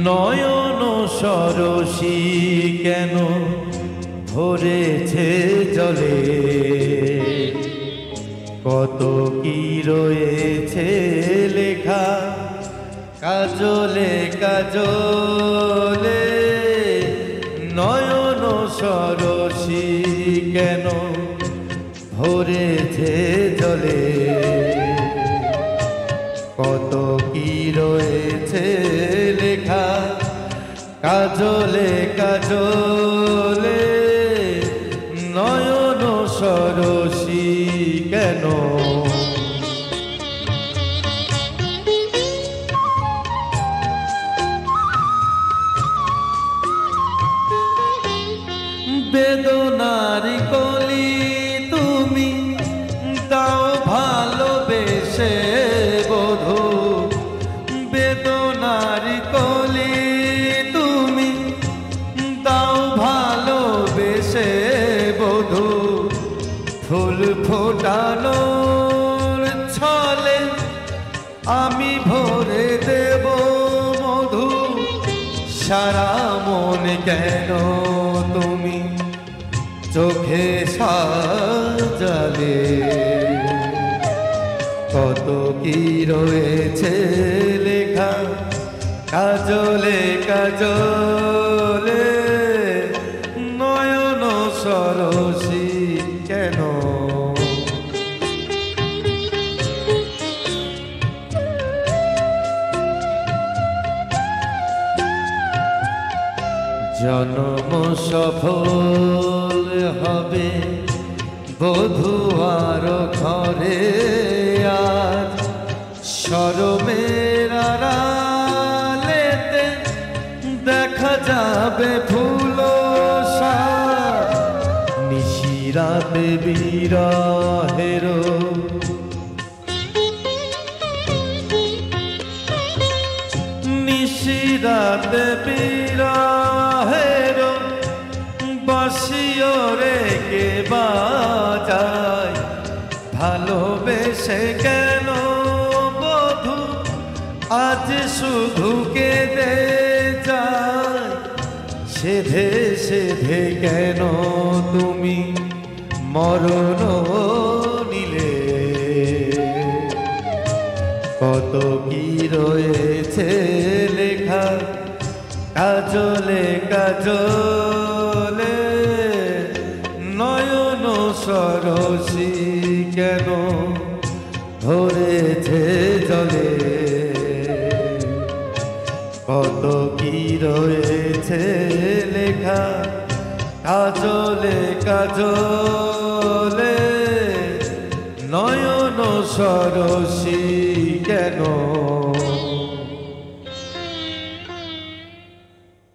নয়ন সরসী কেন ভরেছে জলে, কত কি রয়েছে লেখা কাজলে কাজলে। নয়ন সরসী কেন ভরেছে জলে, কত কি রয়েছে লেখা কাজলে কাজলে। নয়ন সরসী কেন, বেদনার কলি তুমি দাও ভালোবেসে বধূ, বেদনার কলি তুমি দাও ভালোবেসে বধূ। ফুল ফোটানোর ছলে আমি ভরে দেব মধু, সারা মন কেন তুমি চোখে সাজালে, কত কি রয়েছে লেখা কাজলে কাজলে। নয়ন সরসী কেন, জন্ম সফল হবে বধূ আর ঘরে, আজ শরমের আড়ালেতে দেখা যাবে ফুল সাজ। নিশিরাতে বিরহের নিশিরাতে বিরহের বাঁশিও রেখে বাজায়, ভালোবেসে কেন বধূ আজ শুধু কেঁদে যায়। সেধে সেধে কেন তুমি মরণ নিলে, কত কি রয়েছে লেখা কাজলে কাজলে। নয়ন সরসী কেন ভরেছে জলে, কত কি রয়েছে লেখা কাজলে কাজলে। নয়ন সরসী কেন।